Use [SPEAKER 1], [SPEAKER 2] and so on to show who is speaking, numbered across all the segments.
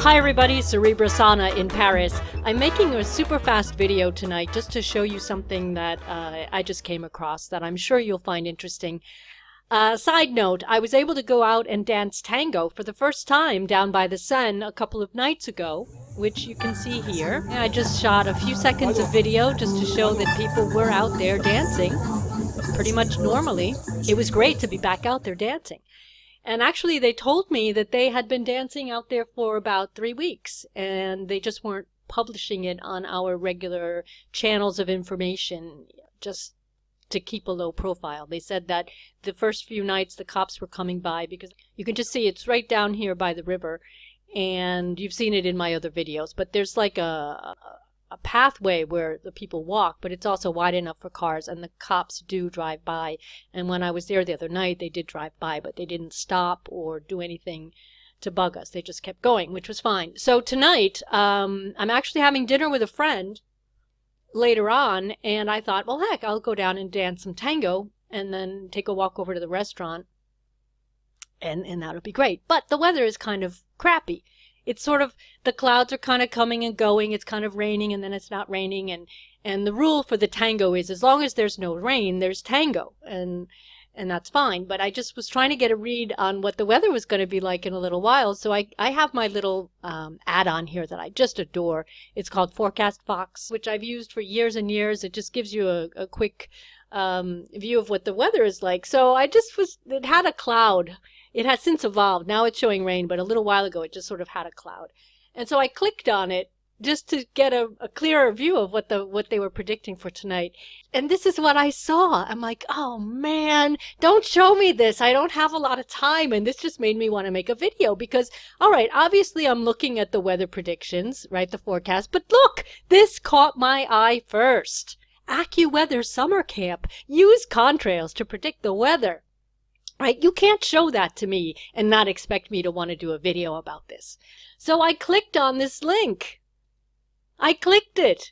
[SPEAKER 1] Hi everybody, Cerebrasana in Paris. I'm making a super fast video tonight just to show you something that I just came across that I'm sure you'll find interesting. Side note, I was able to go out and dance tango for the first time down by the Seine a couple of nights ago, which you can see here. I just shot a few seconds of video just to show that people were out there dancing pretty much normally. It was great to be back out there dancing. And actually, they told me that they had been dancing out there for about 3 weeks, and they just weren't publishing it on our regular channels of information, just to keep a low profile. They said that the first few nights the cops were coming by, because you can just see it's right down here by the river, and you've seen it in my other videos, but there's like a pathway where the people walk, but it's also wide enough for cars, and the cops do drive by. And when I was there the other night, they did drive by, but they didn't stop or do anything to bug us. They just kept going, which was fine. So tonight, I'm actually having dinner with a friend later on, and I thought, well, heck, I'll go down and dance some tango and then take a walk over to the restaurant, and that'll be great. But the weather is kind of crappy. It's sort of, the clouds are kind of coming and going. It's kind of raining, and then it's not raining. And the rule for the tango is, as long as there's no rain, there's tango. And that's fine. But I just was trying to get a read on what the weather was going to be like in a little while. So I have my little add-on here that I just adore. It's called Forecast Fox, which I've used for years and years. It just gives you a quick view of what the weather is like. So it had a cloud. It has since evolved. Now it's showing rain, but a little while ago it just sort of had a cloud. And so I clicked on it just to get a clearer view of what they were predicting for tonight. And this is what I saw. I'm like, oh man, don't show me this. I don't have a lot of time. And this just made me want to make a video because, all right, obviously I'm looking at the weather predictions, right, the forecast. But look, this caught my eye first. InAccuWeather Summer Camp. Use contrails to predict the weather. Right? You can't show that to me and not expect me to want to do a video about this. So I clicked on this link. I clicked it.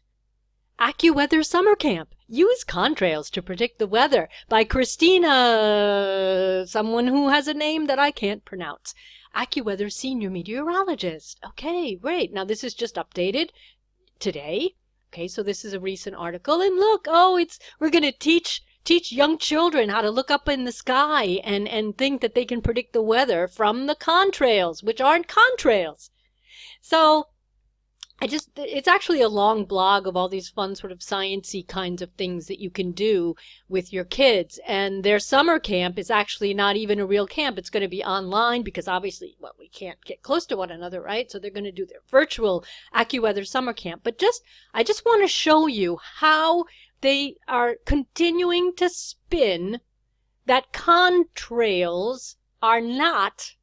[SPEAKER 1] InAccuWeather Summer Camp. Use contrails to predict the weather by Christina, someone who has a name that I can't pronounce. InAccuWeather Senior Meteorologist. Okay, great. Now this is just updated today. Okay, so this is a recent article. And look, we're going to teach young children how to look up in the sky and think that they can predict the weather from the contrails, which aren't contrails. So it's actually a long blog of all these fun sort of science-y kinds of things that you can do with your kids. And their summer camp is actually not even a real camp. It's going to be online because obviously, well, we can't get close to one another, right? So they're going to do their virtual InAccuWeather summer camp. But I just want to show you how they are continuing to spin that contrails are not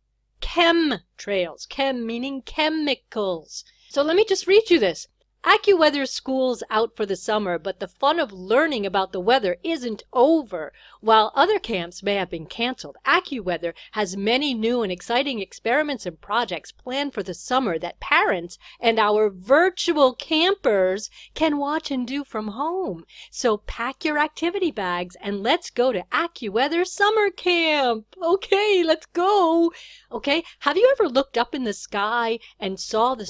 [SPEAKER 1] chemtrails. Chem meaning chemicals. So let me just read you this. InAccuWeather school's out for the summer, but the fun of learning about the weather isn't over. While other camps may have been canceled, InAccuWeather has many new and exciting experiments and projects planned for the summer that parents and our virtual campers can watch and do from home. So pack your activity bags and let's go to InAccuWeather summer camp. Okay, let's go. Okay, have you ever looked up in the sky and saw the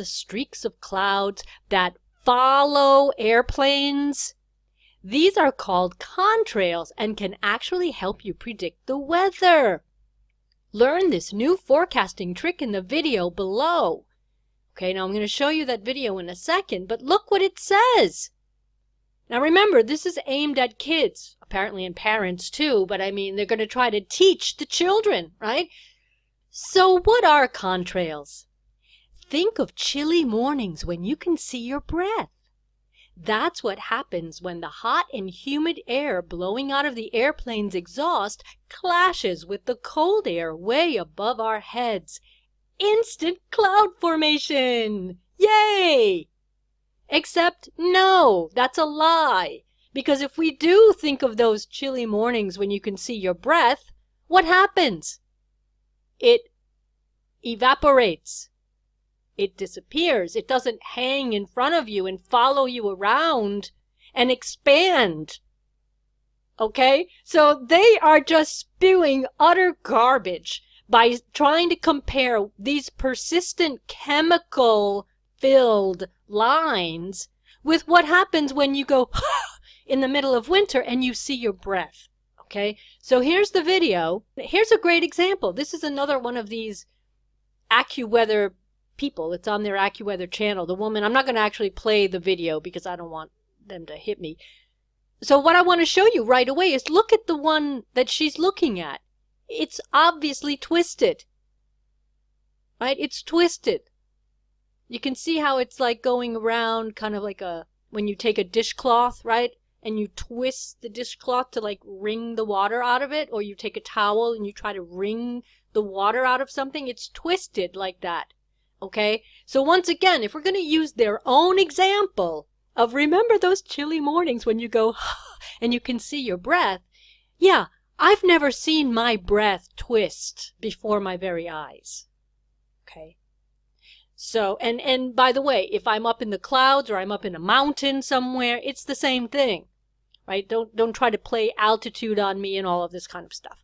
[SPEAKER 1] streaks of clouds that follow airplanes? These are called contrails and can actually help you predict the weather. Learn this new forecasting trick in the video below. Okay, now I'm going to show you that video in a second, but look what it says. Now remember, this is aimed at kids, apparently, and parents too, but I mean, they're going to try to teach the children, right? So what are contrails? Think of chilly mornings when you can see your breath. That's what happens when the hot and humid air blowing out of the airplane's exhaust clashes with the cold air way above our heads. Instant cloud formation! Yay! Except, no, that's a lie. Because if we do think of those chilly mornings when you can see your breath, what happens? It evaporates. It disappears. It doesn't hang in front of you and follow you around and expand. Okay? So they are just spewing utter garbage by trying to compare these persistent chemical-filled lines with what happens when you go in the middle of winter and you see your breath. Okay, so here's the video. Here's a great example. This is another one of these AccuWeather people. It's on their AccuWeather channel. The woman, I'm not going to actually play the video because I don't want them to hit me. So what I want to show you right away is look at the one that she's looking at. It's obviously twisted. Right? It's twisted. You can see how it's like going around kind of like when you take a dishcloth, right? And you twist the dishcloth to like wring the water out of it, or you take a towel and you try to wring the water out of something. It's twisted like that. Okay? So once again, if we're going to use their own example of remember those chilly mornings when you go and you can see your breath, yeah, I've never seen my breath twist before my very eyes. Okay? So, and by the way, if I'm up in the clouds or I'm up in a mountain somewhere, it's the same thing. Right? Don't try to play altitude on me and all of this kind of stuff.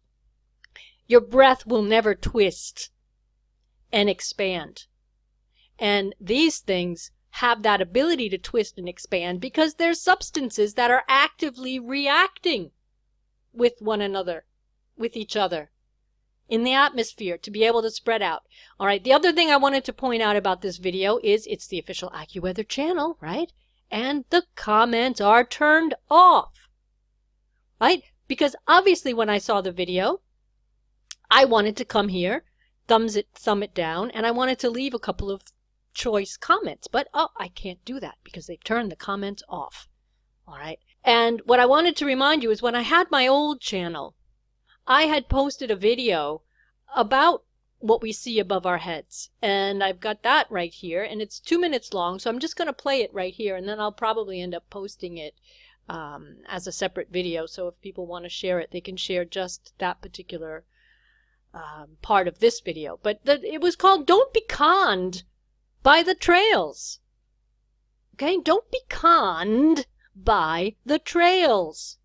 [SPEAKER 1] Your breath will never twist and expand. And these things have that ability to twist and expand because they're substances that are actively reacting with one another, with each other in the atmosphere to be able to spread out. All right, the other thing I wanted to point out about this video is it's the official AccuWeather channel, right? And the comments are turned off, right? Because obviously when I saw the video, I wanted to come here, thumb it down, and I wanted to leave a couple of choice comments. But, I can't do that because they've turned the comments off. All right. And what I wanted to remind you is when I had my old channel, I had posted a video about what we see above our heads. And I've got that right here, and it's 2 minutes long, so I'm just going to play it right here, and then I'll probably end up posting it as a separate video. So if people want to share it, they can share just that particular part of this video. But it was called Don't Be Conned by the Trails. Okay? Don't be conned by the trails.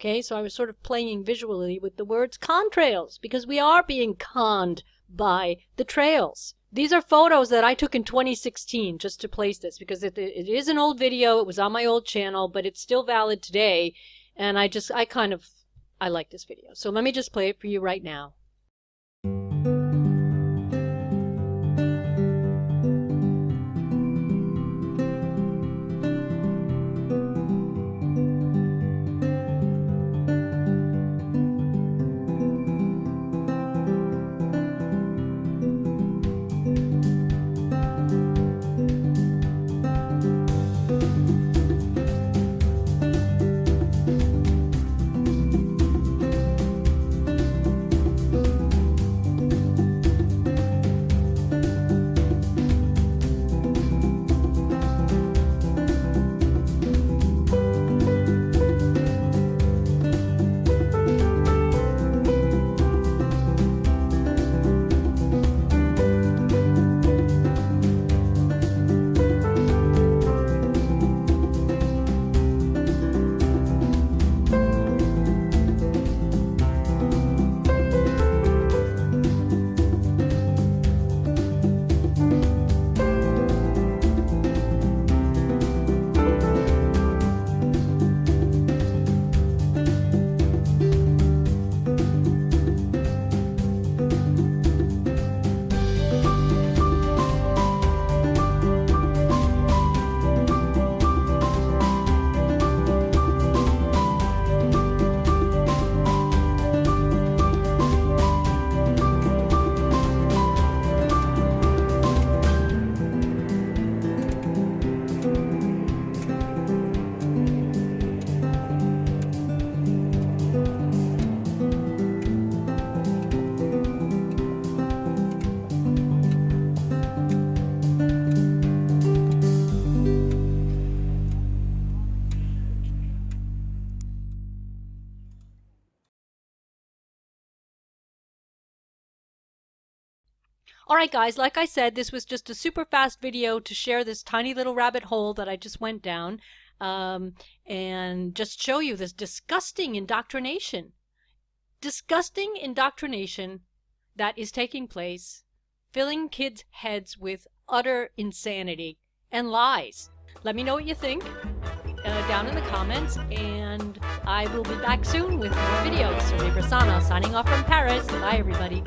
[SPEAKER 1] Okay? So I was sort of playing visually with the words contrails because we are being conned by the trails. These are photos that I took in 2016 just to place this because it is an old video. It was on my old channel, but it's still valid today. And I like this video. So let me just play it for you right now. Alright guys, like I said, this was just a super fast video to share this tiny little rabbit hole that I just went down and just show you this disgusting indoctrination. Disgusting indoctrination that is taking place, filling kids' heads with utter insanity and lies. Let me know what you think down in the comments, and I will be back soon with more videos. Sophie Brasana signing off from Paris. Bye, everybody.